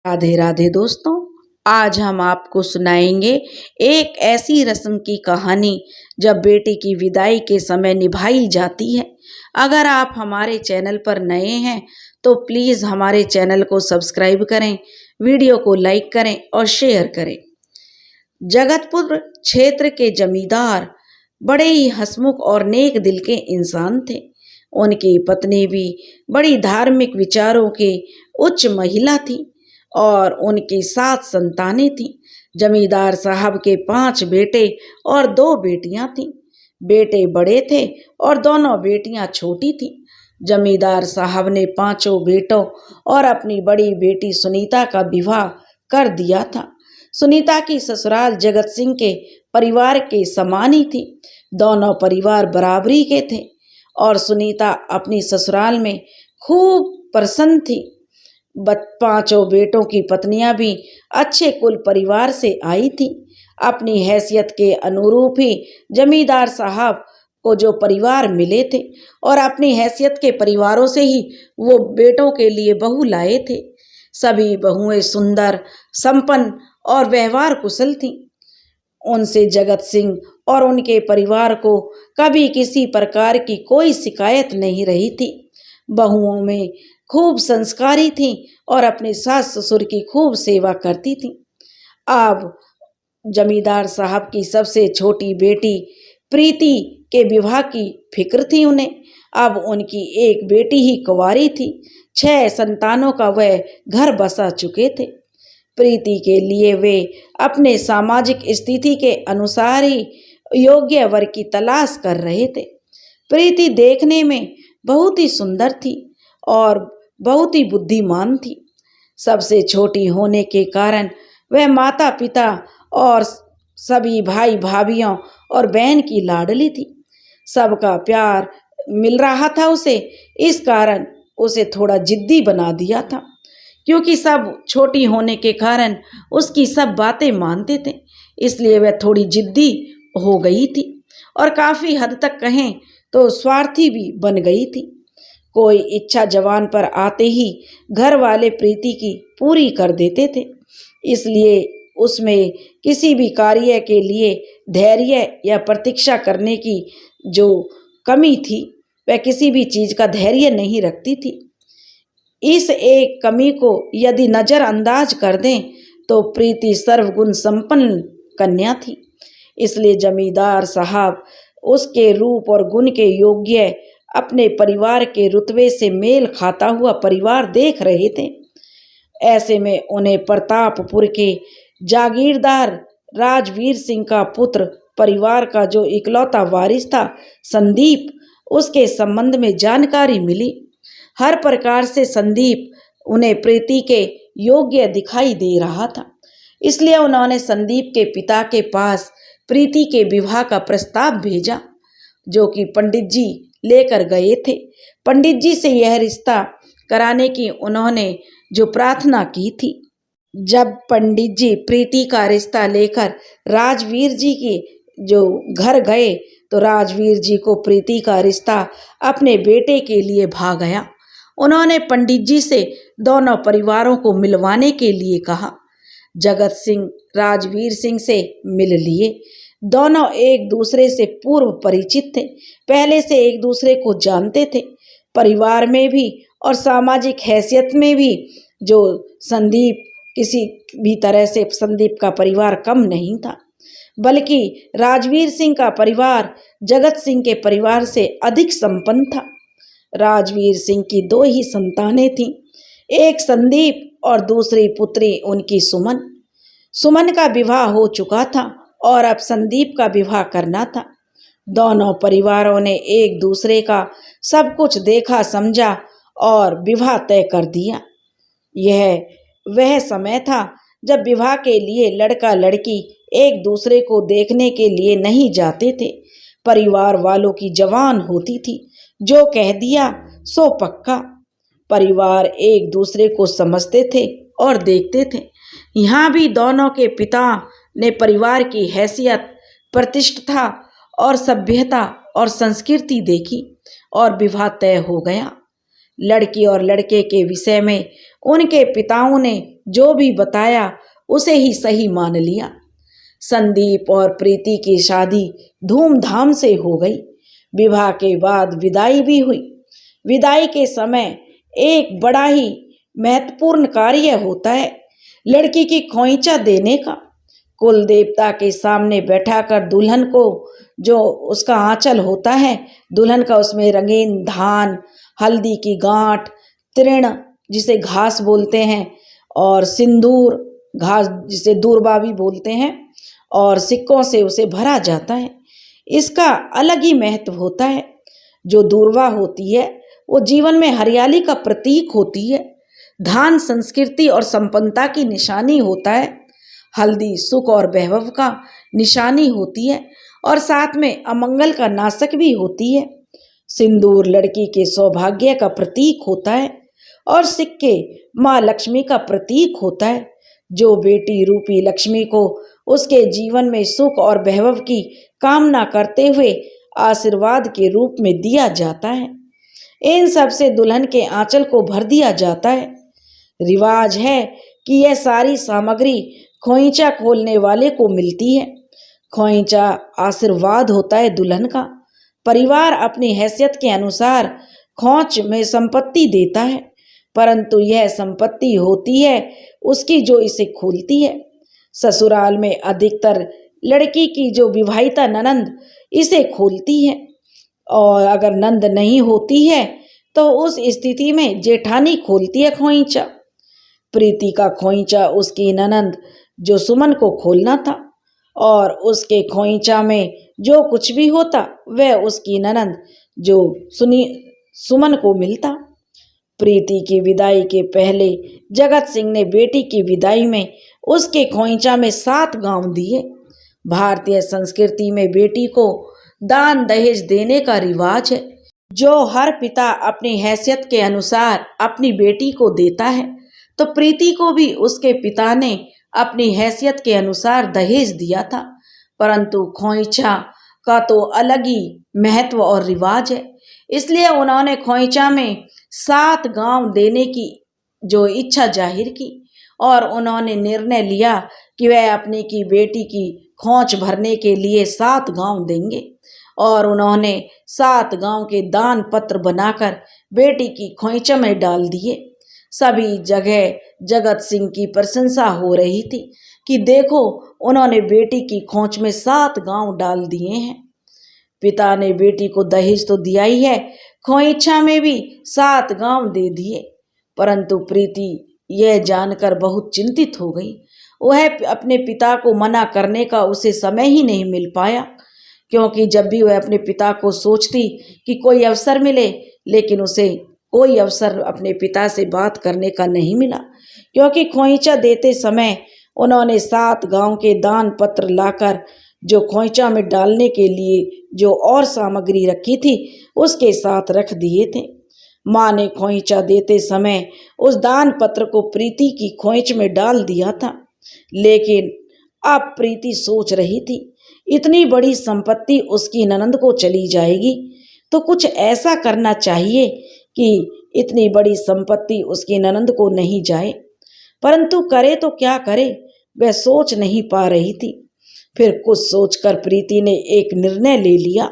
राधे राधे दोस्तों, आज हम आपको सुनाएंगे एक ऐसी रस्म की कहानी जब बेटी की विदाई के समय निभाई जाती है। अगर आप हमारे चैनल पर नए हैं तो प्लीज़ हमारे चैनल को सब्सक्राइब करें, वीडियो को लाइक करें और शेयर करें। जगतपुर क्षेत्र के जमींदार बड़े ही हंसमुख और नेक दिल के इंसान थे। उनकी पत्नी भी बड़ी धार्मिक विचारों की उच्च महिला थी और उनकी 7 संतानें थीं। जमींदार साहब के 5 बेटे और 2 बेटियां थीं। बेटे बड़े थे और दोनों बेटियां छोटी थीं। जमींदार साहब ने 5 बेटों और अपनी बड़ी बेटी सुनीता का विवाह कर दिया था। सुनीता की ससुराल जगत सिंह के परिवार के समान ही थी। दोनों परिवार बराबरी के थे और सुनीता अपनी ससुराल में खूब प्रसन्न थी। 5 बेटों की पत्नियां भी अच्छे कुल परिवार से आई थी। अपनी हैसियत के अनुरूप ही जमींदार साहब को जो परिवार मिले थे और अपनी हैसियत के परिवारों से ही वो बेटों के लिए बहू लाए थे। सभी बहुएं सुंदर, संपन्न और व्यवहार कुशल थीं। उनसे जगत सिंह और उनके परिवार को कभी किसी प्रकार की कोई शिकायत नहीं रही थी। बहुओं में खूब संस्कारी थीं और अपने सास ससुर की खूब सेवा करती थीं। अब जमींदार साहब की सबसे छोटी बेटी प्रीति के विवाह की फिक्र थी उन्हें। अब उनकी एक बेटी ही कुंवारी थी। 6 संतानों का वह घर बसा चुके थे। प्रीति के लिए वे अपने सामाजिक स्थिति के अनुसार ही योग्य वर की तलाश कर रहे थे। प्रीति देखने में बहुत ही सुंदर थी और बहुत ही बुद्धिमान थी। सबसे छोटी होने के कारण वह माता पिता और सभी भाई भाभियों और बहन की लाडली थी। सबका प्यार मिल रहा था उसे, इस कारण उसे थोड़ा जिद्दी बना दिया था, क्योंकि सब छोटी होने के कारण उसकी सब बातें मानते थे। इसलिए वह थोड़ी जिद्दी हो गई थी और काफ़ी हद तक कहें तो स्वार्थी भी बन गई थी। कोई इच्छा जवान पर आते ही घर वाले प्रीति की पूरी कर देते थे। इसलिए उसमें किसी भी कार्य के लिए धैर्य या प्रतीक्षा करने की जो कमी थी, वह किसी भी चीज़ का धैर्य नहीं रखती थी। इस एक कमी को यदि नज़रअंदाज कर दें तो प्रीति सर्वगुण संपन्न कन्या थी। इसलिए जमींदार साहब उसके रूप और गुण के योग्य अपने परिवार के रुतबे से मेल खाता हुआ परिवार देख रहे थे। ऐसे में उन्हें प्रतापपुर के जागीरदार राजवीर सिंह का पुत्र, परिवार का जो इकलौता वारिस था संदीप, उसके संबंध में जानकारी मिली। हर प्रकार से संदीप उन्हें प्रीति के योग्य दिखाई दे रहा था। इसलिए उन्होंने संदीप के पिता के पास प्रीति के विवाह का प्रस्ताव भेजा, जो कि पंडित जी लेकर गए थे। पंडित जी से यह रिश्ता कराने की उन्होंने जो प्रार्थना की थी। जब पंडित जी प्रीति का रिश्ता लेकर राजवीर जी के जो घर गए तो राजवीर जी को प्रीति का रिश्ता अपने बेटे के लिए भा गया। उन्होंने पंडित जी से दोनों परिवारों को मिलवाने के लिए कहा। जगत सिंह राजवीर सिंह से मिल लिए। दोनों एक दूसरे से पूर्व परिचित थे, पहले से एक दूसरे को जानते थे। परिवार में भी और सामाजिक हैसियत में भी जो संदीप, किसी भी तरह से संदीप का परिवार कम नहीं था, बल्कि राजवीर सिंह का परिवार जगत सिंह के परिवार से अधिक संपन्न था। राजवीर सिंह की 2 ही संतानें थीं, एक संदीप और दूसरी पुत्री उनकी सुमन। सुमन का विवाह हो चुका था और अब संदीप का विवाह करना था। दोनों परिवारों ने एक दूसरे का सब कुछ देखा समझा और विवाह तय कर दिया। यह वह समय था जब विवाह के लिए लड़का लड़की एक दूसरे को देखने के लिए नहीं जाते थे। परिवार वालों की जवान होती थी, जो कह दिया सो पक्का। परिवार एक दूसरे को समझते थे और देखते थे। यहाँ भी दोनों के पिता ने परिवार की हैसियत, प्रतिष्ठा और सभ्यता और संस्कृति देखी और विवाह तय हो गया। लड़की और लड़के के विषय में उनके पिताओं ने जो भी बताया उसे ही सही मान लिया। संदीप और प्रीति की शादी धूमधाम से हो गई। विवाह के बाद विदाई भी हुई। विदाई के समय एक बड़ा ही महत्वपूर्ण कार्य होता है, लड़की की खोइंचा देने का। कुल देवता के सामने बैठाकर दुल्हन को जो उसका आंचल होता है, दुल्हन का, उसमें रंगीन धान, हल्दी की गांठ, तृण जिसे घास बोलते हैं, और सिंदूर, घास जिसे दूर्बा भी बोलते हैं, और सिक्कों से उसे भरा जाता है। इसका अलग ही महत्व होता है। जो दूर्बा होती है वो जीवन में हरियाली का प्रतीक होती है। धान संस्कृति और संपन्नता की निशानी होता है। हल्दी सुख और वैभव का निशानी होती है और साथ में अमंगल का नाशक भी होती है। सिंदूर लड़की के सौभाग्य का प्रतीक होता है और सिक्के माँ लक्ष्मी का प्रतीक होता है, जो बेटी रूपी लक्ष्मी को उसके जीवन में सुख और वैभव की कामना करते हुए आशीर्वाद के रूप में दिया जाता है। इन सब से दुल्हन के आंचल को भर दिया जाता है। रिवाज है कि यह सारी सामग्री खोइंचा खोलने वाले को मिलती है। खोइंचा आशीर्वाद होता है दुल्हन का। परिवार अपनी हैसियत के अनुसार खोंच में संपत्ति देता है, परंतु यह संपत्ति होती है उसकी जो इसे खोलती है। ससुराल में अधिकतर लड़की की जो विवाहिता ननंद इसे खोलती है, और अगर नंद नहीं होती है तो उस स्थिति में जेठानी खोलती है खोइंचा। प्रीति का खोइंचा उसकी ननंद जो सुमन को खोलना था, और उसके खोइंचा में जो कुछ भी होता वह उसकी ननंद जो सुमन को मिलता। प्रीति की विदाई के पहले जगत सिंह ने बेटी की विदाई में उसके खोइंचा में 7 गांव दिए। भारतीय संस्कृति में बेटी को दान दहेज देने का रिवाज है, जो हर पिता अपनी हैसियत के अनुसार अपनी बेटी को देता है, तो प्रीति को भी उसके पिता ने अपनी हैसियत के अनुसार दहेज दिया था। परंतु खोइंचा का तो अलग ही महत्व और रिवाज है, इसलिए उन्होंने खोइंचा में 7 गांव देने की जो इच्छा जाहिर की, और उन्होंने निर्णय लिया कि वह अपनी की बेटी की खोंच भरने के लिए 7 गांव देंगे, और उन्होंने 7 गांव के दान पत्र बनाकर बेटी की खोइंचा में डाल दिए। सभी जगह जगत सिंह की प्रशंसा हो रही थी कि देखो, उन्होंने बेटी की खोंच में 7 गांव डाल दिए हैं। पिता ने बेटी को दहेज तो दिया ही है, खोइंचा में भी 7 गांव दे दिए। परंतु प्रीति यह जानकर बहुत चिंतित हो गई। वह अपने पिता को मना करने का उसे समय ही नहीं मिल पाया, क्योंकि जब भी वह अपने पिता को सोचती कि कोई अवसर मिले, लेकिन उसे कोई अवसर अपने पिता से बात करने का नहीं मिला, क्योंकि खोइंचा देते समय उन्होंने 7 गांव के दान पत्र लाकर जो खोइंचा में डालने के लिए जो और सामग्री रखी थी उसके साथ रख दिए थे। माँ ने खोइंचा देते समय उस दान पत्र को प्रीति की खोइंच में डाल दिया था, लेकिन अब प्रीति सोच रही थी, इतनी बड़ी संपत्ति उसकी ननंद को चली जाएगी, तो कुछ ऐसा करना चाहिए कि इतनी बड़ी संपत्ति उसकी ननंद को नहीं जाए। परंतु करे तो क्या करे, वह सोच नहीं पा रही थी। फिर कुछ सोचकर प्रीति ने एक निर्णय ले लिया।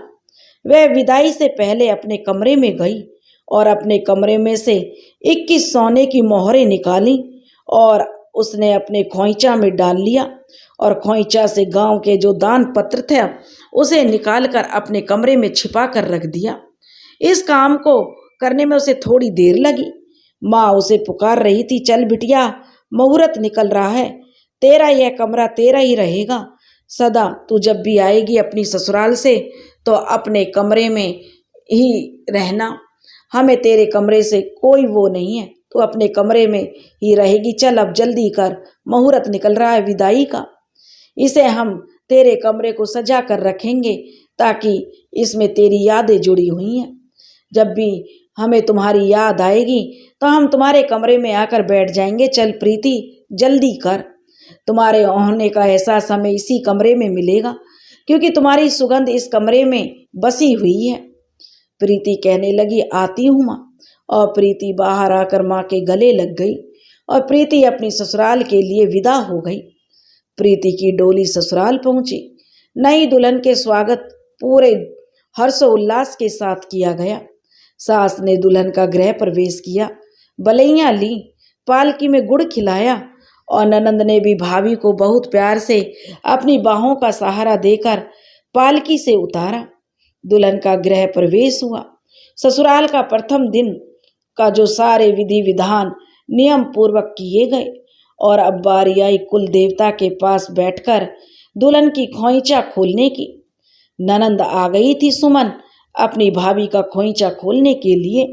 वह विदाई से पहले अपने कमरे में गई और अपने कमरे में से 21 सोने की मोहरें निकाली और उसने अपने खोइंचा में डाल लिया, और खोइंचा से गांव के जो दान पत्र थे उसे निकालकर अपने कमरे में छिपा कर रख दिया। इस काम को करने में उसे थोड़ी देर लगी। माँ उसे पुकार रही थी, चल बिटिया, मुहूर्त निकल रहा है, तेरा यह कमरा तेरा ही रहेगा सदा। तू जब भी आएगी अपनी ससुराल से तो अपने कमरे में ही रहना, हमें तेरे कमरे से कोई वो नहीं है, तू अपने कमरे में ही रहेगी। चल अब जल्दी कर, मुहूर्त निकल रहा है विदाई का। इसे हम तेरे कमरे को सजा कर रखेंगे ताकि इसमें तेरी यादें जुड़ी हुई हैं। जब भी हमें तुम्हारी याद आएगी तो हम तुम्हारे कमरे में आकर बैठ जाएंगे। चल प्रीति, जल्दी कर, तुम्हारे होने का एहसास हमें इसी कमरे में मिलेगा, क्योंकि तुम्हारी सुगंध इस कमरे में बसी हुई है। प्रीति कहने लगी, आती हूँ माँ। और प्रीति बाहर आकर माँ के गले लग गई और प्रीति अपनी ससुराल के लिए विदा हो गई। प्रीति की डोली ससुराल पहुंची। नई दुल्हन के स्वागत पूरे हर्षोल्लास के साथ किया गया। सास ने दुल्हन का गृह प्रवेश किया, बलैया ली, पालकी में गुड़ खिलाया और ननंद ने भी भाभी को बहुत प्यार से अपनी बाहों का सहारा देकर पालकी से उतारा। दुल्हन का गृह प्रवेश हुआ। ससुराल का प्रथम दिन का जो सारे विधि विधान नियम पूर्वक किए गए और अब बारी आई कुल देवता के पास बैठकर दुल्हन की खोइंचा खोलने की। ननंद आ गई थी सुमन अपनी भाभी का खोइंचा खोलने के लिए।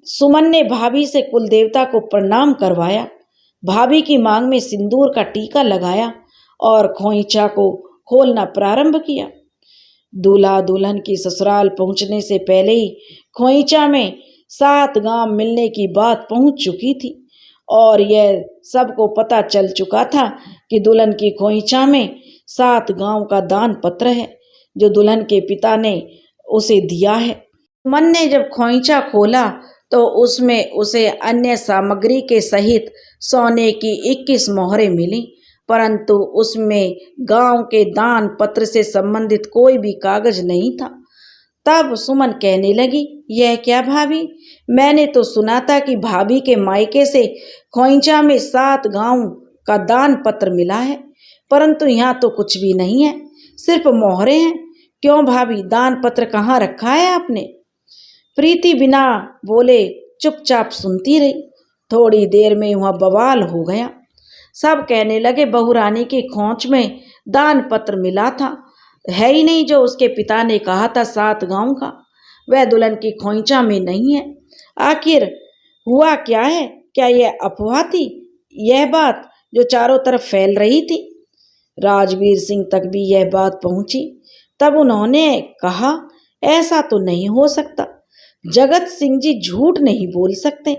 सुमन ने भाभी से कुल देवता को प्रणाम करवाया, भाभी की मांग में सिंदूर का टीका लगाया और खोइंचा को खोलना प्रारंभ किया। दूल्हा दुल्हन की ससुराल पहुंचने से पहले ही खोइंचा में 7 गांव मिलने की बात पहुंच चुकी थी और यह सबको पता चल चुका था कि दुल्हन की खोइंचा में 7 गांव का दान पत्र है जो दुल्हन के पिता ने उसे दिया है। मन ने जब खोइंचा खोला तो उसमें उसे अन्य सामग्री के सहित सोने की 21 मोहरें मिली, परंतु उसमें गांव के दान पत्र से संबंधित कोई भी कागज नहीं था। तब सुमन कहने लगी, यह क्या भाभी, मैंने तो सुना था कि भाभी के मायके से खोइंचा में 7 गांव का दान पत्र मिला है, परंतु यहाँ तो कुछ भी नहीं है, सिर्फ मोहरें हैं। क्यों भाभी, दान पत्र कहाँ रखा है आपने? प्रीति बिना बोले चुपचाप सुनती रही। थोड़ी देर में वहाँ बवाल हो गया। सब कहने लगे, बहू रानी की खोंच में दान पत्र मिला था, है ही नहीं जो उसके पिता ने कहा था 7 गांव का, वह दुल्हन की खोइंचा में नहीं है। आखिर हुआ क्या है? क्या यह अफवाह थी, यह बात जो चारों तरफ फैल रही थी? राजवीर सिंह तक भी यह बात पहुंची। तब उन्होंने कहा, ऐसा तो नहीं हो सकता, जगत सिंह जी झूठ नहीं बोल सकते।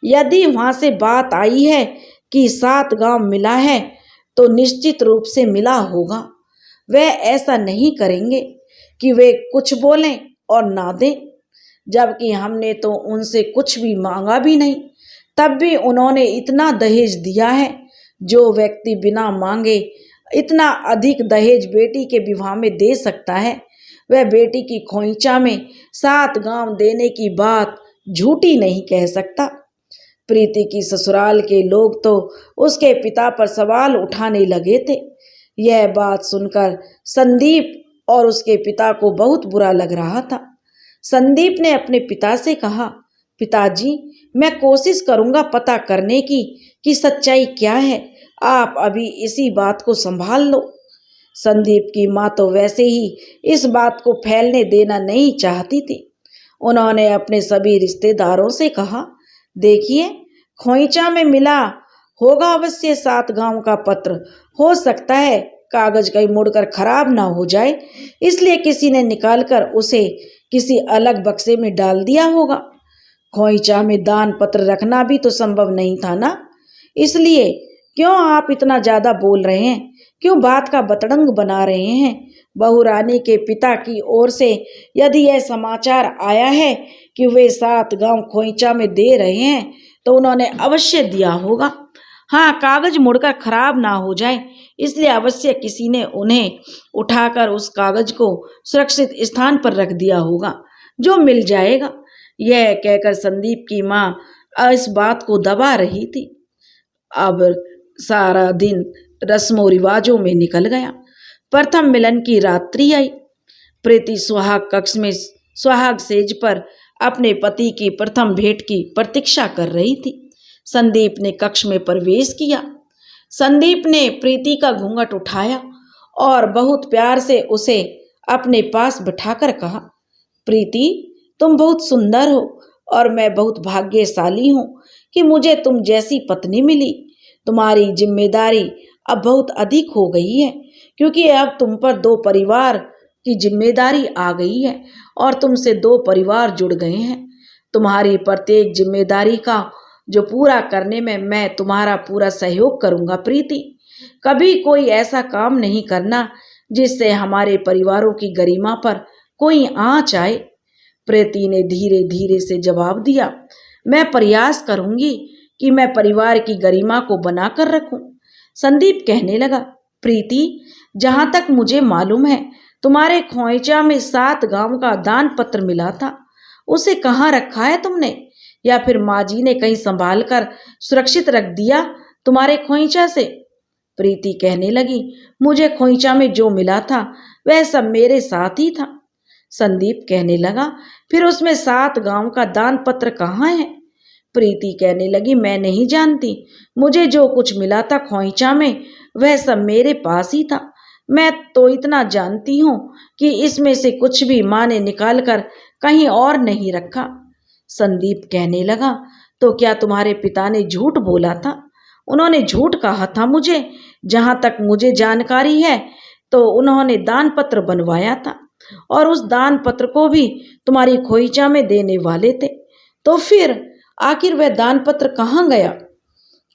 यदि वहां से बात आई है कि 7 गांव मिला है तो निश्चित रूप से मिला होगा। वे ऐसा नहीं करेंगे कि वे कुछ बोलें और ना दें, जबकि हमने तो उनसे कुछ भी मांगा भी नहीं, तब भी उन्होंने इतना दहेज दिया है। जो व्यक्ति बिना मांगे इतना अधिक दहेज बेटी के विवाह में दे सकता है, वह बेटी की खोइंचा में 7 गांव देने की बात झूठी नहीं कह सकता। प्रीति की ससुराल के लोग तो उसके पिता पर सवाल उठाने लगे थे। यह बात सुनकर संदीप और उसके पिता को बहुत बुरा लग रहा था। संदीप ने अपने पिता से कहा, पिताजी, मैं कोशिश करूंगा पता करने की कि सच्चाई क्या है, आप अभी इसी बात को संभाल लो। संदीप की माँ तो वैसे ही इस बात को फैलने देना नहीं चाहती थी। उन्होंने अपने सभी रिश्तेदारों से कहा, देखिए, खोइंचा में मिला होगा अवश्य 7 गांव का पत्र, हो सकता है कागज कहीं मुड़कर खराब ना हो जाए, इसलिए किसी ने निकालकर उसे किसी अलग बक्से में डाल दिया होगा। खोइंचा में दान पत्र रखना भी तो संभव नहीं था ना, इसलिए क्यों आप इतना ज्यादा बोल रहे हैं, क्यों बात का बतड़ंग बना रहे हैं? बहू रानी के पिता की ओर से यदि यह समाचार आया है कि वे 7 गांव खोइंचा में दे रहे हैं तो उन्होंने अवश्य दिया होगा। हाँ, कागज मुड़कर खराब ना हो जाए इसलिए अवश्य किसी ने उन्हें उठाकर उस कागज को सुरक्षित स्थान पर रख दिया होगा, जो मिल जाएगा। यह कहकर संदीप की माँ इस बात को दबा रही थी। अब सारा दिन रस्मों रिवाजों में निकल गया। प्रथम मिलन की रात्रि आई। प्रीति सुहाग कक्ष में सुहाग सेज पर अपने पति की प्रथम भेंट की प्रतीक्षा कर रही थी। संदीप ने कक्ष में प्रवेश किया। संदीप ने प्रीति का घूंघट उठाया और बहुत प्यार से उसे अपने पास बिठाकर कहा, प्रीति, तुम बहुत सुंदर हो और मैं बहुत भाग्यशाली हूँ कि मुझे तुम जैसी पत्नी मिली। तुम्हारी जिम्मेदारी अब बहुत अधिक हो गई है, क्योंकि अब तुम पर 2 परिवार की जिम्मेदारी आ गई है और तुमसे 2 परिवार जुड़ गए हैं। तुम्हारी प्रत्येक जिम्मेदारी का जो पूरा करने में मैं तुम्हारा पूरा सहयोग करूंगा। प्रीति, कभी कोई ऐसा काम नहीं करना जिससे हमारे परिवारों की गरिमा पर कोई आंच आए। प्रीति ने धीरे धीरे से जवाब दिया। मैं प्रयास करूंगी कि मैं परिवार की गरिमा को बनाकर रखूं। संदीप कहने लगा, प्रीति, जहां तक मुझे मालूम है तुम्हारे खोइचा में 7 गांव का दान पत्र मिला था। उसे कहाँ रखा है तुमने? या फिर माँ जी ने कहीं संभाल कर सुरक्षित रख दिया तुम्हारे खोइचा से? प्रीति कहने लगी, मुझे खोइचा में जो मिला था वह सब मेरे साथ ही था। संदीप कहने लगा, फिर उसमें 7 गांव का दान पत्र कहाँ है? प्रीति कहने लगी, मैं नहीं जानती। मुझे जो कुछ मिला था खोइचा में वह सब मेरे पास ही था। मैं तो इतना जानती हूँ कि इसमें से कुछ भी माँ ने निकाल कर कहीं और नहीं रखा। संदीप कहने लगा, तो क्या तुम्हारे पिता ने झूठ बोला था? उन्होंने झूठ कहा था मुझे। जहां तक मुझे जानकारी है तो उन्होंने दान पत्र बनवाया था और उस दान पत्र को भी तुम्हारी खोइचा में देने वाले थे। तो फिर आखिर वह दान पत्र कहाँ गया?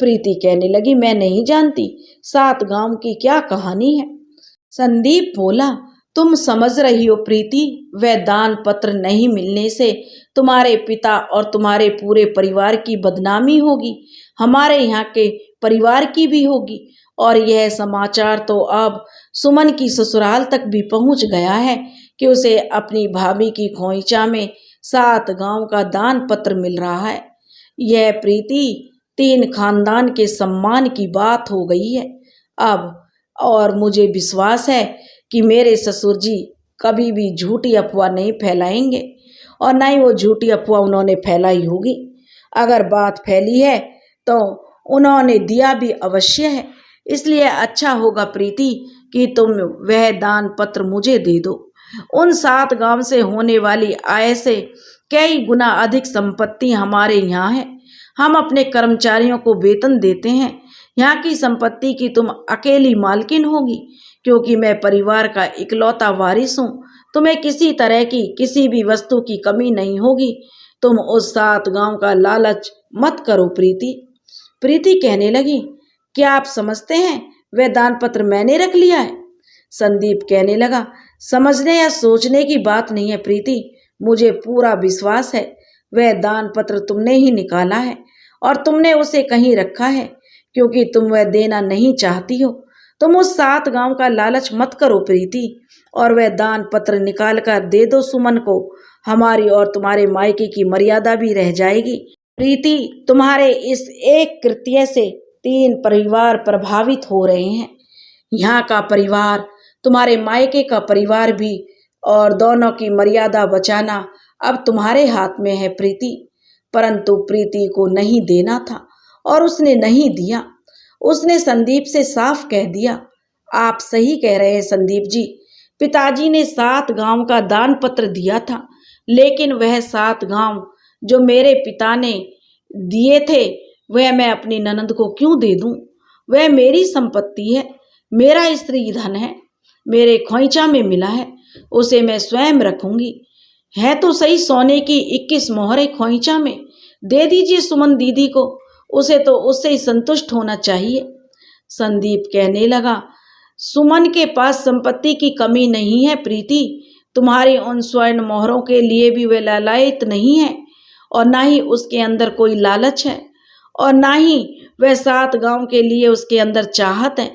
प्रीति कहने लगी, मैं नहीं जानती 7 गांव की क्या कहानी है। संदीप बोला, तुम समझ रही हो प्रीति, वह दान पत्र नहीं मिलने से तुम्हारे पिता और तुम्हारे पूरे परिवार की बदनामी होगी, हमारे यहाँ के परिवार की भी होगी। और यह समाचार तो अब सुमन की ससुराल तक भी पहुंच गया है कि उसे अपनी भाभी की खोइचा में 7 गांव का दान पत्र मिल रहा है। यह प्रीति 3 खानदान के सम्मान की बात हो गई है अब। और मुझे विश्वास है कि मेरे ससुर जी कभी भी झूठी अफवाह नहीं फैलाएंगे और ना ही वो झूठी अफवाह उन्होंने फैलाई होगी। अगर बात फैली है तो उन्होंने दिया भी अवश्य है। इसलिए अच्छा होगा प्रीति कि तुम वह दान पत्र मुझे दे दो। उन 7 गांव से होने वाली आय से कई गुना अधिक संपत्ति हमारे यहाँ है। हम अपने कर्मचारियों को वेतन देते हैं। यहाँ की संपत्ति की तुम अकेली मालकिन होगी, क्योंकि मैं परिवार का इकलौता वारिस हूँ। तुम्हें किसी तरह की किसी भी वस्तु की कमी नहीं होगी। तुम उस 7 गांव का लालच मत करो प्रीति। प्रीति कहने लगी, क्या आप समझते हैं वह दान पत्र मैंने रख लिया है? संदीप कहने लगा, समझने या सोचने की बात नहीं है प्रीति, मुझे पूरा विश्वास है वह दान पत्र तुमने ही निकाला है और तुमने उसे कहीं रखा है, क्योंकि तुम वह देना नहीं चाहती हो। तुम उस 7 गांव का लालच मत करो प्रीति और वह दान पत्र निकाल कर दे दो सुमन को। हमारी और तुम्हारे मायके की मर्यादा भी रह जाएगी। प्रीति, तुम्हारे इस एक कृत्य से 3 परिवार प्रभावित हो रहे हैं। यहाँ का परिवार, तुम्हारे मायके का परिवार भी, और दोनों की मर्यादा बचाना अब तुम्हारे हाथ में है प्रीति। परंतु प्रीति को नहीं देना था और उसने नहीं दिया। उसने संदीप से साफ कह दिया, आप सही कह रहे हैं संदीप जी, पिताजी ने 7 गांव का दान पत्र दिया था, लेकिन वह 7 गांव जो मेरे पिता ने दिए थे वह मैं अपनी ननद को क्यों दे दूं? वह मेरी संपत्ति है, मेरा स्त्री धन है, मेरे खोइचा में मिला है, उसे मैं स्वयं रखूंगी। है तो सही सोने की 21 मोहरे खोइचा में, दे दीजिए सुमन दीदी को, उसे तो उससे ही संतुष्ट होना चाहिए। संदीप कहने लगा, सुमन के पास संपत्ति की कमी नहीं है प्रीति, तुम्हारी उन स्वर्ण मोहरों के लिए भी वे लालायित नहीं है और ना ही उसके अंदर कोई लालच है और ना ही वह 7 गांव के लिए उसके अंदर चाहत है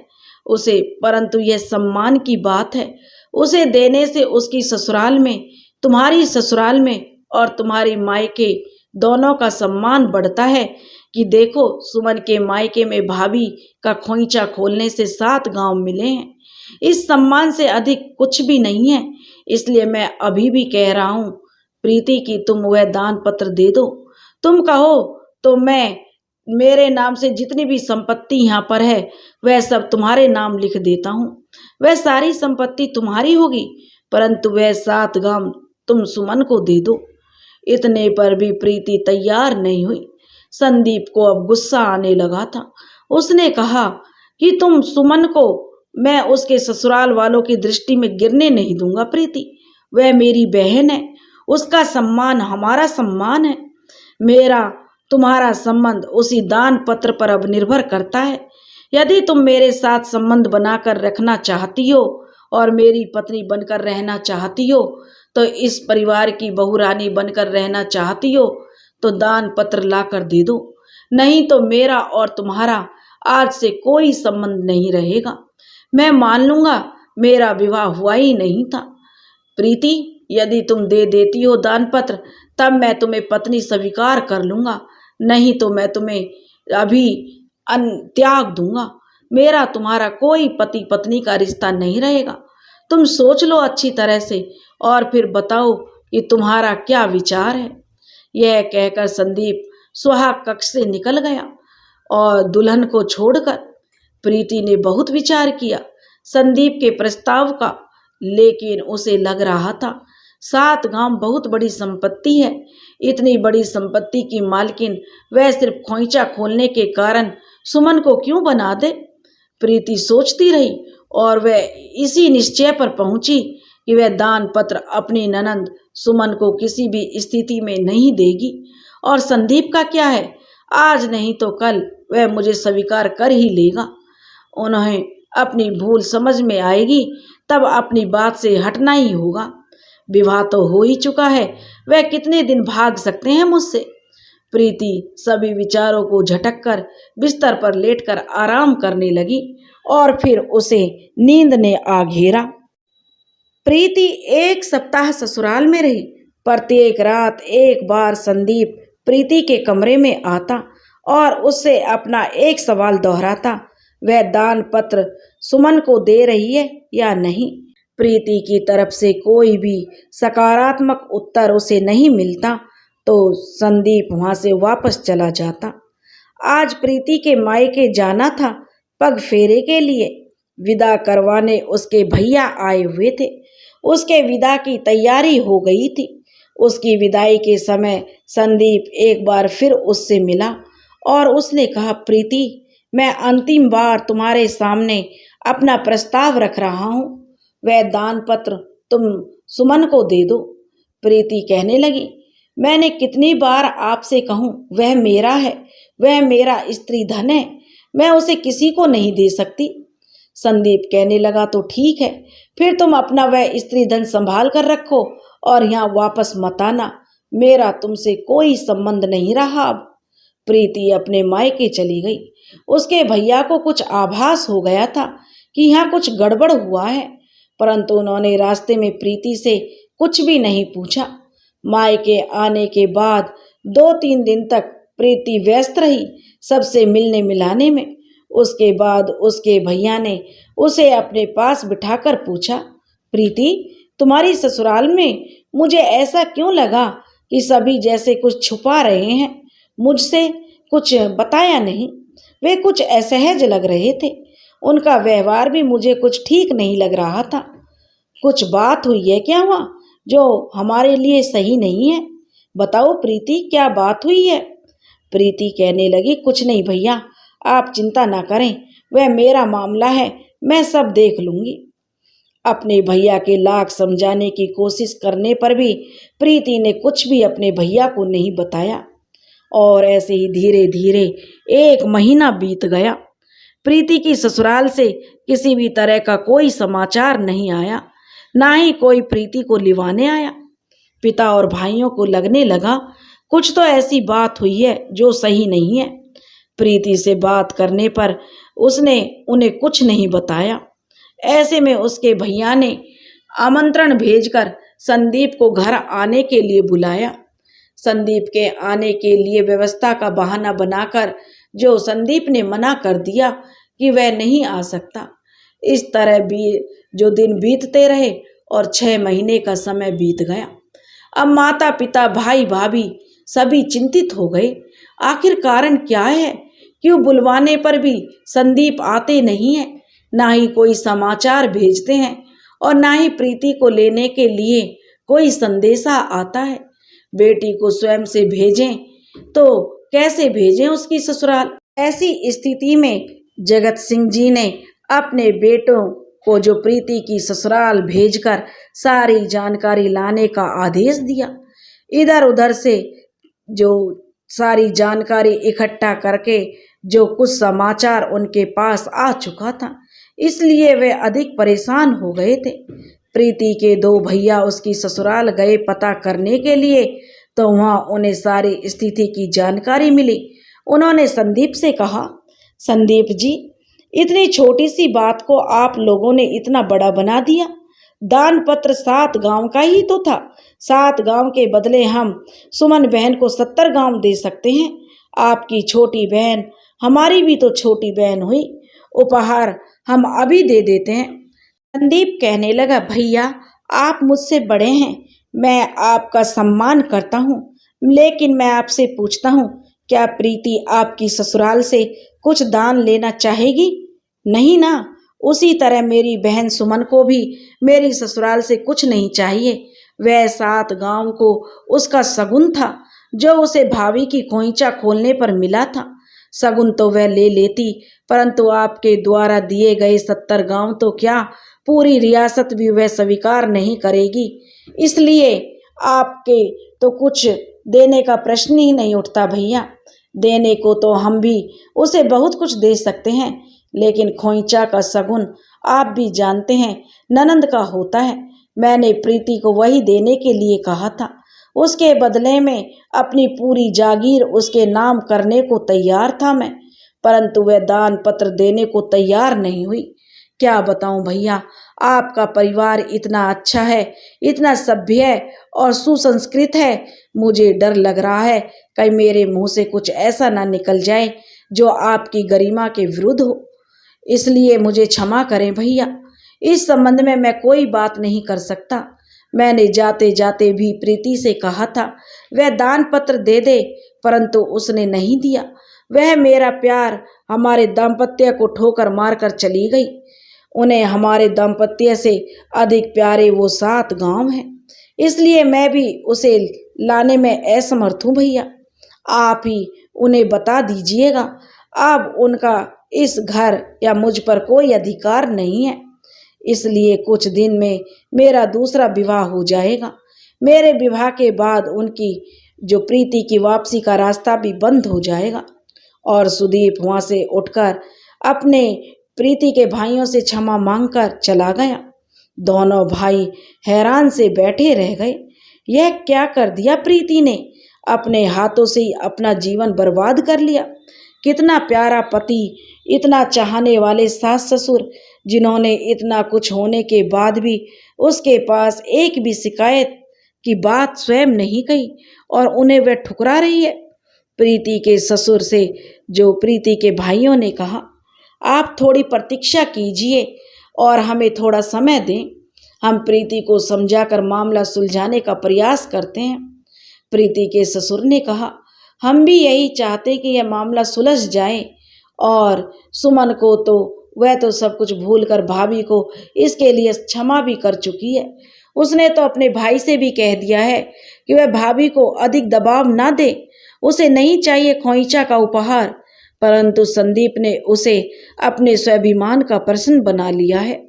उसे। परंतु यह सम्मान की बात है, उसे देने से उसकी ससुराल में, तुम्हारी ससुराल में और तुम्हारी मायके दोनों का सम्मान बढ़ता है कि देखो सुमन के मायके में भाभी का खोइचा खोलने से 7 गांव मिले हैं। इस सम्मान से अधिक कुछ भी नहीं है। इसलिए मैं अभी भी कह रहा हूँ प्रीति कि तुम वह दान पत्र दे दो। तुम कहो तो मैं मेरे नाम से जितनी भी संपत्ति यहाँ पर है वह सब तुम्हारे नाम लिख देता हूँ। वह सारी संपत्ति तुम्हारी होगी, परंतु वह 7 गांव तुम सुमन को दे दो। इतने पर भी प्रीति तैयार नहीं हुई। संदीप को अब गुस्सा आने लगा था। उसने कहा कि तुम सुमन को मैं उसके ससुराल वालों की दृष्टि में गिरने नहीं दूंगा प्रीति। वह मेरी बहन है, उसका सम्मान हमारा सम्मान है। मेरा तुम्हारा संबंध उसी दान पत्र पर अब निर्भर करता है। यदि तुम मेरे साथ संबंध बनाकर रखना चाहती हो और मेरी पत्नी बनकर रहना चाहती हो तो इस परिवार की बहुरानी बनकर रहना चाहती हो तो दान पत्र लाकर दे दो, नहीं तो मेरा और तुम्हारा आज से कोई संबंध नहीं रहेगा। मैं मान लूंगा मेरा विवाह हुआ ही नहीं था। प्रीति, यदि तुम दे देती हो दान पत्र तब मैं तुम्हें पत्नी स्वीकार कर लूंगा, नहीं तो मैं तुम्हें अभी त्याग दूंगा। मेरा तुम्हारा कोई पति पत्नी का रिश्ता नहीं रहेगा। तुम सोच लो अच्छी तरह से और फिर बताओ कि तुम्हारा क्या विचार है। यह कहकर संदीप सुहाग कक्ष से निकल गया और दुल्हन को छोड़कर। प्रीति ने बहुत विचार किया संदीप के प्रस्ताव का, लेकिन उसे लग रहा था 7 गांव बहुत बड़ी संपत्ति है। इतनी बड़ी संपत्ति की मालकिन वह सिर्फ खोइचा खोलने के कारण सुमन को क्यों बना दे। प्रीति सोचती रही और वह इसी निश्चय पर पहुंची कि वह दान पत्र अपनी ननंद सुमन को किसी भी स्थिति में नहीं देगी। और संदीप का क्या है, आज नहीं तो कल वह मुझे स्वीकार कर ही लेगा। उन्हें अपनी भूल समझ में आएगी तब अपनी बात से हटना ही होगा। विवाह तो हो ही चुका है, वह कितने दिन भाग सकते हैं मुझसे। प्रीति सभी विचारों को झटक कर बिस्तर पर लेटकर आराम करने लगी और फिर उसे नींद ने आ घेरा। प्रीति 1 सप्ताह ससुराल में रही। प्रत्येक रात एक बार संदीप प्रीति के कमरे में आता और उससे अपना एक सवाल दोहराता, वह दान पत्र सुमन को दे रही है या नहीं। प्रीति की तरफ से कोई भी सकारात्मक उत्तर उसे नहीं मिलता तो संदीप वहां से वापस चला जाता। आज प्रीति के मायके जाना था पग फेरे के लिए। विदा करवाने उसके भैया आए हुए थे। उसके विदा की तैयारी हो गई थी। उसकी विदाई के समय संदीप एक बार फिर उससे मिला और उसने कहा, प्रीति, मैं अंतिम बार तुम्हारे सामने अपना प्रस्ताव रख रहा हूँ। वह दान पत्र तुम सुमन को दे दो। प्रीति कहने लगी, मैंने कितनी बार आपसे कहूँ वह मेरा है, वह मेरा स्त्री धन है, मैं उसे किसी को नहीं दे सकती। संदीप कहने लगा, तो ठीक है, फिर तुम अपना वह स्त्री धन संभाल कर रखो और यहाँ वापस मत आना। मेरा तुमसे कोई संबंध नहीं रहा अब। प्रीति अपने मायके चली गई। उसके भैया को कुछ आभास हो गया था कि यहाँ कुछ गड़बड़ हुआ है, परंतु उन्होंने रास्ते में प्रीति से कुछ भी नहीं पूछा। मायके आने के बाद 2-3 दिन तक प्रीति व्यस्त रही सबसे मिलने मिलाने में। उसके बाद उसके भैया ने उसे अपने पास बिठाकर पूछा, प्रीति, तुम्हारी ससुराल में मुझे ऐसा क्यों लगा कि सभी जैसे कुछ छुपा रहे हैं, मुझसे कुछ बताया नहीं। वे कुछ असहज लग रहे थे। उनका व्यवहार भी मुझे कुछ ठीक नहीं लग रहा था। कुछ बात हुई है क्या वहाँ जो हमारे लिए सही नहीं है? बताओ प्रीति, क्या बात हुई है? प्रीति कहने लगी, कुछ नहीं भैया, आप चिंता ना करें, वह मेरा मामला है, मैं सब देख लूंगी। अपने भैया के लाख समझाने की कोशिश करने पर भी प्रीति ने कुछ भी अपने भैया को नहीं बताया और ऐसे ही धीरे धीरे 1 महीना बीत गया। प्रीति की ससुराल से किसी भी तरह का कोई समाचार नहीं आया, ना ही कोई प्रीति को लिवाने आया। पिता और भाइयों को लगने लगा कुछ तो ऐसी बात हुई है जो सही नहीं है। प्रीति से बात करने पर उसने उन्हें कुछ नहीं बताया। ऐसे में उसके भैया ने आमंत्रण भेजकर संदीप को घर आने के लिए बुलाया। संदीप के आने के लिए व्यवस्था का बहाना बनाकर जो संदीप ने मना कर दिया कि वह नहीं आ सकता। इस तरह भी जो दिन बीतते रहे और 6 महीने का समय बीत गया। अब माता पिता भाई भाभी सभी चिंतित हो गए। आखिर कारण क्या है? क्यों बुलवाने पर भी संदीप आते नहीं हैं, ना ही कोई समाचार भेजते हैं और ना ही प्रीति को लेने के लिए कोई संदेशा आता है। बेटी को स्वयं से भेजें तो कैसे भेजें उसकी ससुराल? ऐसी स्थिति में जगत सिंह जी ने अपने बेटों को जो प्रीति की ससुराल भेजकर सारी जानकारी लाने का आदेश दिया। इधर उधर से जो सारी जानकारी इकट्ठा करके जो कुछ समाचार उनके पास आ चुका था, इसलिए वे अधिक परेशान हो गए थे। प्रीति के दो भैया उसकी ससुराल गए पता करने के लिए, तो वहाँ उन्हें सारी स्थिति की जानकारी मिली। उन्होंने संदीप से कहा, संदीप जी, इतनी छोटी सी बात को आप लोगों ने इतना बड़ा बना दिया। दान पत्र 7 गांव का ही तो था। 7 गांव के बदले हम सुमन बहन को 70 गांव दे सकते हैं। आपकी छोटी बहन हमारी भी तो छोटी बहन हुई। उपहार हम अभी दे देते हैं। संदीप कहने लगा, भैया आप मुझसे बड़े हैं, मैं आपका सम्मान करता हूँ, लेकिन मैं आपसे पूछता हूँ, क्या प्रीति आपकी ससुराल से कुछ दान लेना चाहेगी? नहीं ना। उसी तरह मेरी बहन सुमन को भी मेरी ससुराल से कुछ नहीं चाहिए। वह 7 गांव को उसका सगुन था जो उसे भाभी की खोइंचा खोलने पर मिला था। सगुन तो वह ले लेती, परंतु आपके द्वारा दिए गए 70 गांव तो क्या, पूरी रियासत भी वह स्वीकार नहीं करेगी। इसलिए आपके तो कुछ देने का प्रश्न ही नहीं उठता भैया। देने को तो हम भी उसे बहुत कुछ दे सकते हैं, लेकिन खोइंचा का सगुन आप भी जानते हैं ननंद का होता है। मैंने प्रीति को वही देने के लिए कहा था। उसके बदले में अपनी पूरी जागीर उसके नाम करने को तैयार था मैं, परंतु वह दान पत्र देने को तैयार नहीं हुई। क्या बताऊं भैया, आपका परिवार इतना अच्छा है, इतना सभ्य है और सुसंस्कृत है। मुझे डर लग रहा है कहीं मेरे मुंह से कुछ ऐसा ना निकल जाए जो आपकी गरिमा के विरुद्ध हो। इसलिए मुझे क्षमा करें भैया। इस संबंध में मैं कोई बात नहीं कर सकता। मैंने जाते जाते भी प्रीति से कहा था वह दान पत्र दे दे, परंतु उसने नहीं दिया। वह मेरा प्यार हमारे दाम्पत्य को ठोकर मारकर चली गई। उन्हें हमारे दाम्पत्य से अधिक प्यारे वो 7 गांव हैं। इसलिए मैं भी उसे लाने में असमर्थ हूँ भैया। आप ही उन्हें बता दीजिएगा। अब उनका इस घर या मुझ पर कोई अधिकार नहीं है। इसलिए कुछ दिन में मेरा दूसरा विवाह हो जाएगा। मेरे विवाह के बाद उनकी जो प्रीति की वापसी का रास्ता भी बंद हो जाएगा। और सुदीप वहाँ से उठकर अपने प्रीति के भाइयों से क्षमा मांगकर चला गया। दोनों भाई हैरान से बैठे रह गए। यह क्या कर दिया प्रीति ने? अपने हाथों से ही अपना जीवन बर्बाद कर लिया। कितना प्यारा पति, इतना चाहने वाले सास ससुर, जिन्होंने इतना कुछ होने के बाद भी उसके पास एक भी शिकायत की बात स्वयं नहीं कही और उन्हें वह ठुकरा रही है। प्रीति के ससुर से जो प्रीति के भाइयों ने कहा, आप थोड़ी प्रतीक्षा कीजिए और हमें थोड़ा समय दें, हम प्रीति को समझाकर मामला सुलझाने का प्रयास करते हैं। प्रीति के ससुर ने कहा, हम भी यही चाहते कि यह मामला सुलझ जाए और सुमन को तो वह तो सब कुछ भूलकर भाभी को इसके लिए क्षमा भी कर चुकी है। उसने तो अपने भाई से भी कह दिया है कि वह भाभी को अधिक दबाव ना दे, उसे नहीं चाहिए खोइंचा का उपहार। परंतु संदीप ने उसे अपने स्वाभिमान का प्रश्न बना लिया है।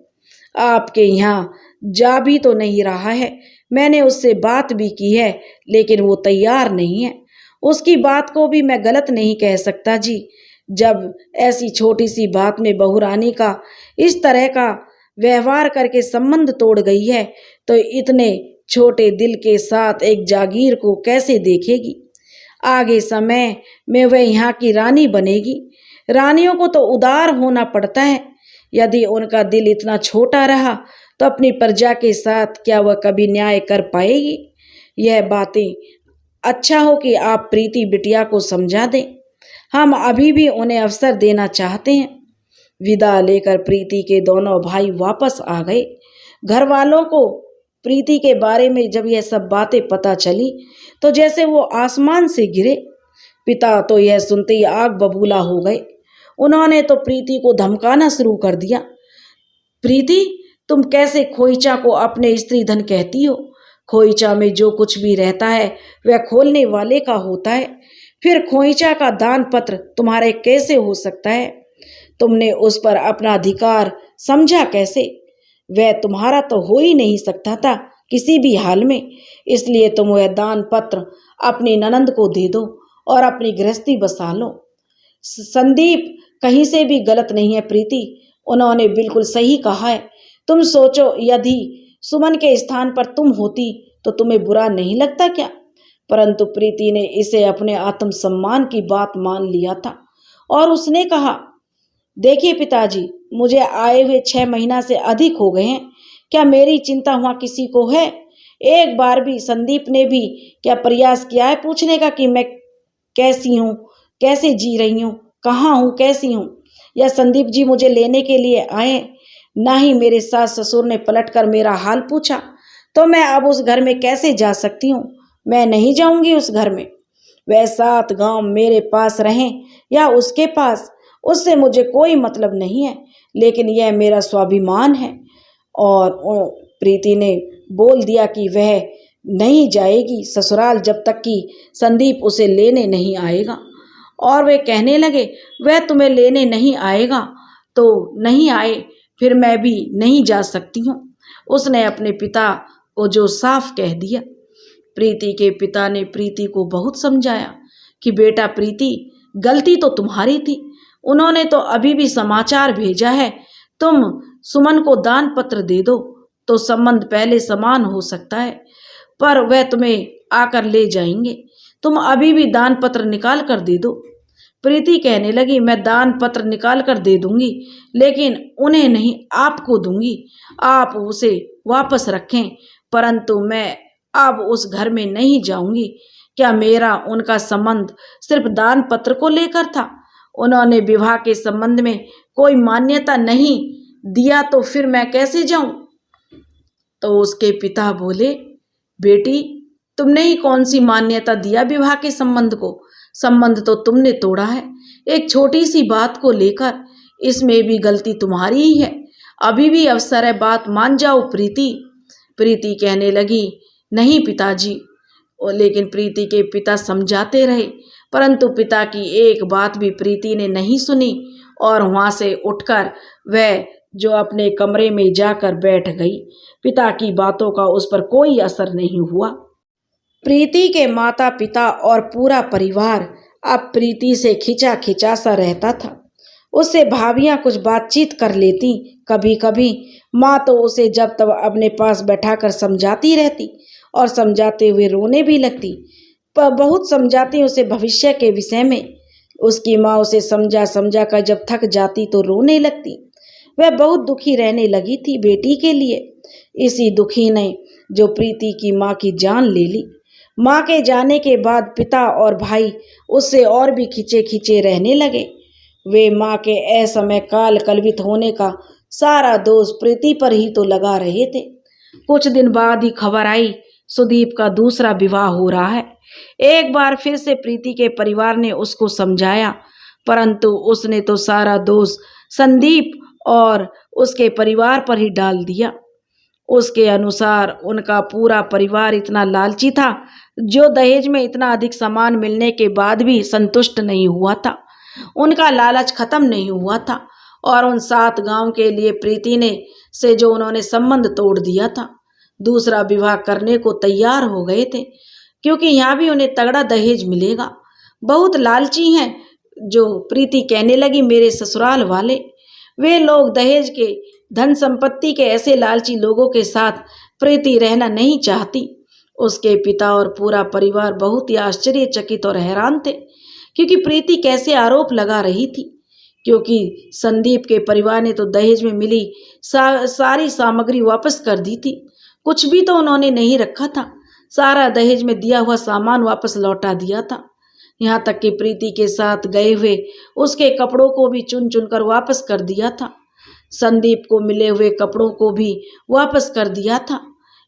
आपके यहाँ जा भी तो नहीं रहा है। मैंने उससे बात भी की है, लेकिन वो तैयार नहीं है। उसकी बात को भी मैं गलत नहीं कह सकता जी। जब ऐसी छोटी सी बात में बहुरानी का इस तरह का व्यवहार करके संबंध तोड़ गई है, तो इतने छोटे दिल के साथ एक जागीर को कैसे देखेगी? आगे समय में वह यहाँ की रानी बनेगी। रानियों को तो उदार होना पड़ता है। यदि उनका दिल इतना छोटा रहा तो अपनी प्रजा के साथ क्या वह कभी न्याय कर पाएगी? यह बातें अच्छा हो कि आप प्रीति बिटिया को समझा दें। हम अभी भी उन्हें अवसर देना चाहते हैं। विदा लेकर प्रीति के दोनों भाई वापस आ गए। घर वालों को प्रीति के बारे में जब यह सब बातें पता चली तो जैसे वो आसमान से गिरे। पिता तो यह सुनते ही आग बबूला हो गए। उन्होंने तो प्रीति को धमकाना शुरू कर दिया। प्रीति, तुम कैसे खोइंचा को अपने स्त्री धन कहती हो? खोइंचा में जो कुछ भी रहता है वह खोलने वाले का होता है। फिर खोइंचा का दान पत्र तुम्हारे कैसे हो सकता है? तुमने उस पर अपना अधिकार समझा कैसे? वह तुम्हारा तो हो ही नहीं सकता था किसी भी हाल में। इसलिए तुम वह दान पत्र अपनी ननंद को दे दो और अपनी गृहस्थी बसा लो। संदीप कहीं से भी गलत नहीं है प्रीति, उन्होंने बिल्कुल सही कहा है। तुम सोचो, यदि सुमन के स्थान पर तुम होती तो तुम्हें बुरा नहीं लगता क्या? परंतु प्रीति ने इसे अपने आत्मसम्मान की बात मान लिया था और उसने कहा, देखिए पिताजी, मुझे आए हुए 6 महीना से अधिक हो गए हैं। क्या मेरी चिंता वहाँ किसी को है? एक बार भी संदीप ने भी क्या प्रयास किया है पूछने का कि मैं कैसी हूँ, कैसे जी रही हूँ, कहाँ हूँ, कैसी हूँ? या संदीप जी मुझे लेने के लिए आए? ना ही मेरे सास ससुर ने पलटकर मेरा हाल पूछा। तो मैं अब उस घर में कैसे जा सकती हूँ? मैं नहीं जाऊंगी उस घर में। वह 7 गांव मेरे पास रहें या उसके पास, उससे मुझे कोई मतलब नहीं है, लेकिन यह मेरा स्वाभिमान है। और प्रीति ने बोल दिया कि वह नहीं जाएगी ससुराल जब तक कि संदीप उसे लेने नहीं आएगा। और वे कहने लगे, वह तुम्हें लेने नहीं आएगा तो नहीं आए, फिर मैं भी नहीं जा सकती हूँ। उसने अपने पिता को जो साफ कह दिया। प्रीति के पिता ने प्रीति को बहुत समझाया कि बेटा प्रीति, गलती तो तुम्हारी थी। उन्होंने तो अभी भी समाचार भेजा है, तुम सुमन को दान पत्र दे दो तो संबंध पहले समान हो सकता है, पर वह तुम्हें आकर ले जाएंगे। तुम अभी भी दान पत्र निकाल कर दे दो। प्रीति कहने लगी, मैं दान पत्र निकाल कर दे दूंगी, लेकिन उन्हें नहीं, आपको दूंगी। आप उसे वापस रखें, परंतु मैं अब उस घर में नहीं जाऊंगी। क्या मेरा उनका संबंध सिर्फ दान पत्र को लेकर था? उन्होंने विवाह के संबंध में कोई मान्यता नहीं दिया तो फिर मैं कैसे जाऊं? तो उसके पिता बोले, बेटी, तुमने ही कौन सी मान्यता दिया विवाह के संबंध को? संबंध तो तुमने तोड़ा है एक छोटी सी बात को लेकर। इसमें भी गलती तुम्हारी ही है। अभी भी अवसर है, बात मान जाओ प्रीति। प्रीति कहने लगी, नहीं पिताजी। लेकिन प्रीति के पिता समझाते रहे, परंतु पिता की एक बात भी प्रीति ने नहीं सुनी और वहां से उठकर वह जो अपने कमरे में जाकर बैठ गई। पिता की बातों का उस पर कोई असर नहीं हुआ। प्रीति के माता पिता और पूरा परिवार अब प्रीति से खिंचा खिंचा सा रहता था। उससे भाभियां कुछ बातचीत कर लेती, कभी कभी माँ तो उसे जब तब अपने पास बैठाकर समझाती रहती और समझाते हुए रोने भी लगती। पर बहुत समझाती उसे भविष्य के विषय में। उसकी माँ उसे समझा समझा कर जब थक जाती तो रोने लगती। वह बहुत दुखी रहने लगी थी बेटी के लिए। इसी दुखी ने जो प्रीति की माँ की जान ले ली। माँ के जाने के बाद पिता और भाई उससे और भी खिंचे खिंचे रहने लगे। वे माँ के असमय काल कलवित होने का सारा दोष प्रीति पर ही तो लगा रहे थे। कुछ दिन बाद ही खबर आई, सुदीप का दूसरा विवाह हो रहा है। एक बार फिर से प्रीति के परिवार ने उसको समझाया, परंतु उसने तो सारा दोष संदीप और उसके परिवार पर ही डाल दिया। उसके अनुसार उनका पूरा परिवार इतना लालची था, जो दहेज में इतना अधिक सामान मिलने के बाद भी संतुष्ट नहीं हुआ था। उनका लालच खत्म नहीं हुआ था और उन 7 गांव के लिए प्रीति ने से जो उन्होंने संबंध तोड़ दिया था, दूसरा विवाह करने को तैयार हो गए थे, क्योंकि यहाँ भी उन्हें तगड़ा दहेज मिलेगा। बहुत लालची हैं जो प्रीति कहने लगी मेरे ससुराल वाले। वे लोग दहेज के, धन संपत्ति के ऐसे लालची लोगों के साथ प्रीति रहना नहीं चाहती। उसके पिता और पूरा परिवार बहुत ही आश्चर्यचकित और हैरान थे, क्योंकि प्रीति कैसे आरोप लगा रही थी, क्योंकि संदीप के परिवार ने तो दहेज में मिली सारी सामग्री वापस कर दी थी। कुछ भी तो उन्होंने नहीं रखा था, सारा दहेज में दिया हुआ सामान वापस लौटा दिया था। यहाँ तक कि प्रीति के साथ गए हुए उसके कपड़ों को भी चुन चुन कर वापस कर दिया था। संदीप को मिले हुए कपड़ों को भी वापस कर दिया था।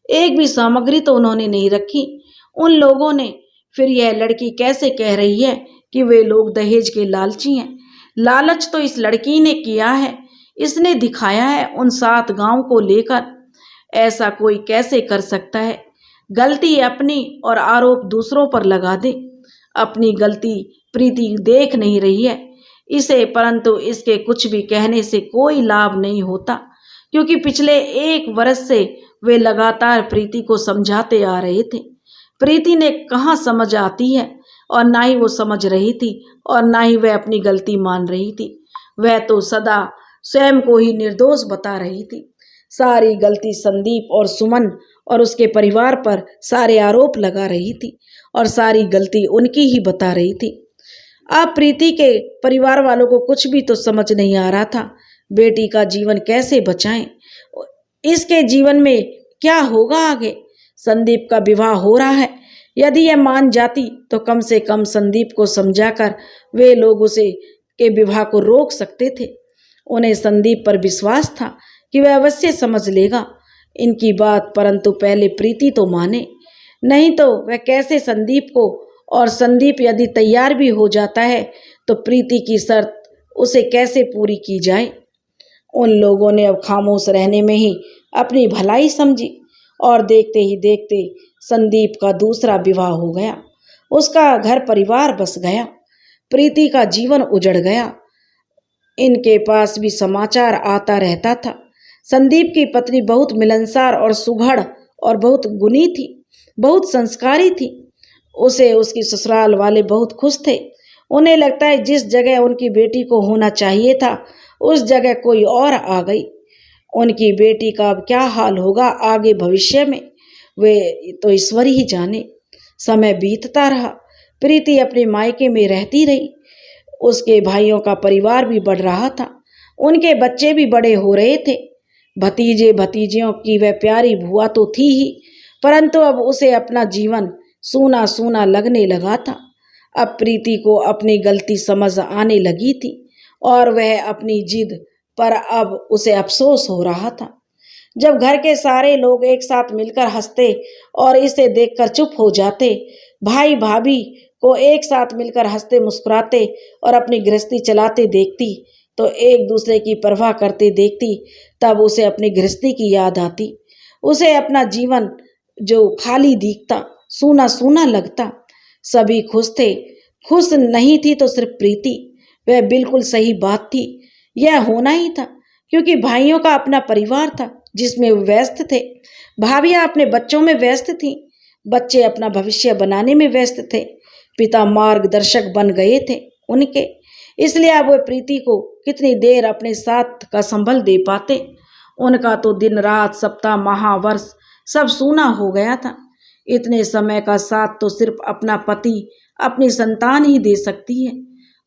एक भी सामग्री तो उन्होंने नहीं रखी। उन लोगों ने फिर यह लड़की कैसे कह रही है कि वे लोग दहेज के लालची हैं? लालच तो इस लड़की ने किया है, इसने दिखाया है उन 7 गांव को लेकर। ऐसा कोई कैसे कर सकता है? गलती अपनी और आरोप दूसरों पर लगा दे। अपनी गलती प्रीति देख नहीं रही है इसे, परंतु इसके कुछ भी कहने से कोई लाभ नहीं होता, क्योंकि पिछले 1 वर्ष से वे लगातार प्रीति को समझाते आ रहे थे। प्रीति ने कहाँ समझ आती है, और ना ही वो समझ रही थी और ना ही वह अपनी गलती मान रही थी। वह तो सदा स्वयं को ही निर्दोष बता रही थी। सारी गलती संदीप और सुमन और उसके परिवार पर सारे आरोप लगा रही थी और सारी गलती उनकी ही बता रही थी। अब प्रीति के परिवार वालों को कुछ भी तो समझ नहीं आ रहा था, बेटी का जीवन कैसे बचाएं, इसके जीवन में क्या होगा आगे। संदीप का विवाह हो रहा है, यदि यह मान जाती तो कम से कम संदीप को समझाकर वे लोग उसे के विवाह को रोक सकते थे। उन्हें संदीप पर विश्वास था कि वह अवश्य समझ लेगा इनकी बात, परंतु पहले प्रीति तो माने, नहीं तो वह कैसे संदीप को, और संदीप यदि तैयार भी हो जाता है तो प्रीति की शर्त उसे कैसे पूरी की जाए। उन लोगों ने अब खामोश रहने में ही अपनी भलाई समझी और देखते ही देखते संदीप का दूसरा विवाह हो गया। उसका घर परिवार बस गया, प्रीति का जीवन उजड़ गया। इनके पास भी समाचार आता रहता था। संदीप की पत्नी बहुत मिलनसार और सुघड़ और बहुत गुणी थी, बहुत संस्कारी थी। उसे उसकी ससुराल वाले बहुत खुश थे। उन्हें लगता है जिस जगह उनकी बेटी को होना चाहिए था उस जगह कोई और आ गई। उनकी बेटी का अब क्या हाल होगा आगे भविष्य में, वे तो ईश्वर ही जाने। समय बीतता रहा, प्रीति अपने मायके में रहती रही। उसके भाइयों का परिवार भी बढ़ रहा था, उनके बच्चे भी बड़े हो रहे थे। भतीजे भतीजियों की वह प्यारी बुआ तो थी ही, परंतु अब उसे अपना जीवन सूना सूना लगने लगा था। अब प्रीति को अपनी गलती समझ आने लगी थी और वह अपनी जिद पर अब उसे अफसोस हो रहा था। जब घर के सारे लोग एक साथ मिलकर हंसते और इसे देखकर चुप हो जाते, भाई भाभी को एक साथ मिलकर हंसते मुस्कुराते और अपनी गृहस्थी चलाते देखती, तो एक दूसरे की परवाह करते देखती, तब उसे अपनी गृहस्थी की याद आती। उसे अपना जीवन जो खाली दिखता, सूना सूना लगता। सभी खुश थे, खुश नहीं थी तो सिर्फ प्रीति। वह बिल्कुल सही बात थी, यह होना ही था, क्योंकि भाइयों का अपना परिवार था जिसमें वे व्यस्त थे। भाभियां अपने बच्चों में व्यस्त थीं, बच्चे अपना भविष्य बनाने में व्यस्त थे। पिता मार्गदर्शक बन गए थे उनके, इसलिए अब वे प्रीति को कितनी देर अपने साथ का संभल दे पाते। उनका तो दिन रात सप्ताह माह वर्ष सब सूना हो गया था। इतने समय का साथ तो सिर्फ अपना पति अपनी संतान ही दे सकती है।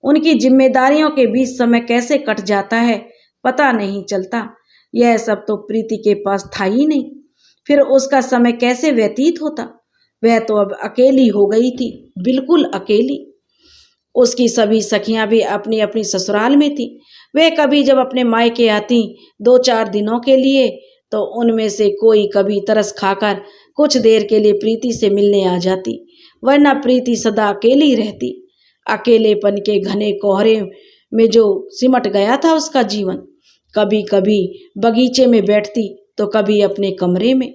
उनकी जिम्मेदारियों के बीच समय कैसे कट जाता है पता नहीं चलता। यह सब तो प्रीति के पास था ही नहीं, फिर उसका समय कैसे व्यतीत होता। वह तो अब अकेली हो गई थी, बिल्कुल अकेली। उसकी सभी सखियां भी अपनी अपनी ससुराल में थी। वे कभी जब अपने मायके आती 2-4 दिनों के लिए, तो उनमें से कोई कभी तरस खाकर कुछ देर के लिए प्रीति से मिलने आ जाती, वरना प्रीति सदा अकेली रहती। अकेलेपन के घने कोहरे में जो सिमट गया था उसका जीवन। कभी कभी बगीचे में बैठती तो कभी अपने कमरे में।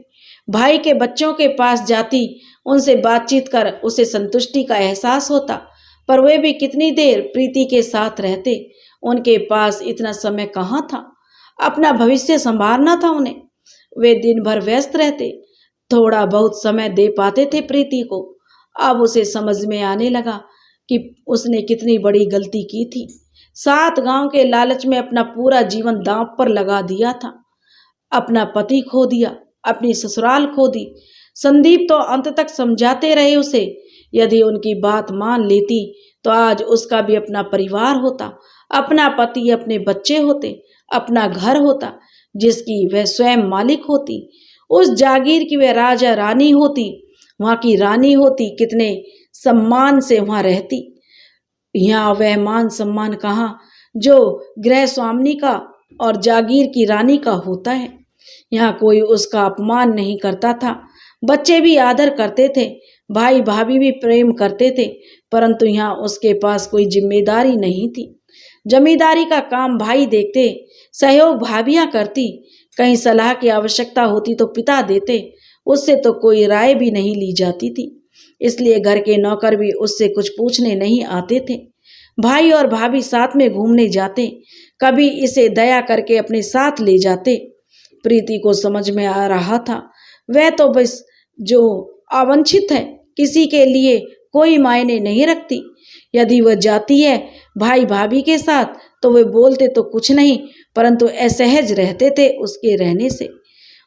भाई के बच्चों के पास जाती, उनसे बातचीत कर उसे संतुष्टि का एहसास होता, पर वे भी कितनी देर प्रीति के साथ रहते। उनके पास इतना समय कहाँ था, अपना भविष्य संभालना था उन्हें। वे दिन भर व्यस्त रहते, थोड़ा बहुत समय दे पाते थे प्रीति को। अब उसे समझ में आने लगा कि उसने कितनी बड़ी गलती की थी। 7 गांव के लालच में अपना पूरा जीवन दांव पर लगा दिया था। अपना पति खो दिया, अपनी ससुराल खो दी। संदीप तो अंत तक समझाते रहे उसे, यदि उनकी बात मान लेती तो आज उसका भी अपना परिवार होता, अपना पति, अपने बच्चे होते, अपना घर होता जिसकी वह स्वयं मालिक होती। उस जागीर की वह राजा रानी होती, वहाँ की रानी होती, कितने सम्मान से वहाँ रहती। यहाँ वह मान सम्मान कहाँ जो गृह स्वामिनी का और जागीर की रानी का होता है। यहाँ कोई उसका अपमान नहीं करता था, बच्चे भी आदर करते थे, भाई भाभी भी प्रेम करते थे, परंतु यहाँ उसके पास कोई जिम्मेदारी नहीं थी। जमींदारी का काम भाई देखते, सहयोग भाभियां करती, कहीं सलाह की आवश्यकता होती तो पिता देते, उससे तो कोई राय भी नहीं ली जाती थी। इसलिए घर के नौकर भी उससे कुछ पूछने नहीं आते थे। भाई और भाभी साथ में घूमने जाते, कभी इसे दया करके अपने साथ ले जाते। प्रीति को समझ में आ रहा था वह तो बस जो अवांछित है, किसी के लिए कोई मायने नहीं रखती। यदि वह जाती है भाई भाभी के साथ तो वे बोलते तो कुछ नहीं, परंतु असहज रहते थे उसके रहने से।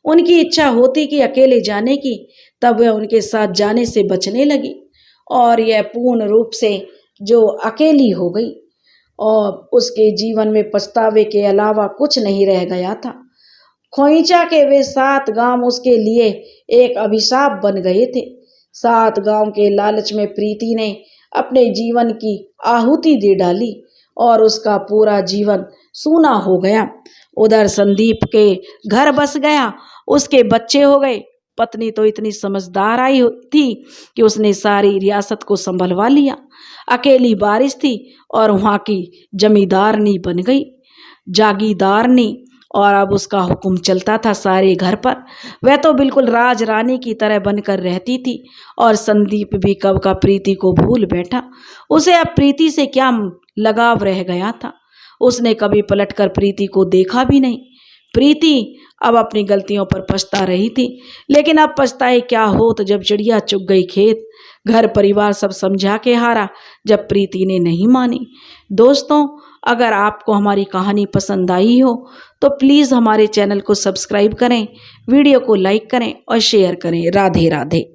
उनकी इच्छा होती कि अकेले जाने की, तब वह उनके साथ जाने से बचने लगी और यह पूर्ण रूप से जो अकेली हो गई और उसके जीवन में पछतावे के अलावा कुछ नहीं रह गया था। खोइचा के वे 7 गांव उसके लिए एक अभिशाप बन गए थे। 7 गांव के लालच में प्रीति ने अपने जीवन की आहुति दे डाली और उसका पूरा जीवन सूना हो गया। उधर संदीप के घर बस गया, उसके बच्चे हो गए। पत्नी तो इतनी समझदार आई थी कि उसने सारी रियासत को संभलवा लिया। अकेली बारिश थी और वहां की जमींदारनी बन गई, जागीरदारनी, और अब उसका हुक्म चलता था सारे घर पर। वह तो बिल्कुल राज रानी की तरह बनकर रहती थी और संदीप भी कब का प्रीति को भूल बैठा। उसे अब प्रीति से क्या लगाव रह गया था। उसने कभी पलटकर प्रीति को देखा भी नहीं। प्रीति अब अपनी गलतियों पर पछता रही थी, लेकिन अब पछताए क्या हो तो जब चिड़िया चुग गई खेत। घर परिवार सब समझा के हारा जब प्रीति ने नहीं मानी। दोस्तों, अगर आपको हमारी कहानी पसंद आई हो तो प्लीज़ हमारे चैनल को सब्सक्राइब करें, वीडियो को लाइक करें और शेयर करें। राधे राधे।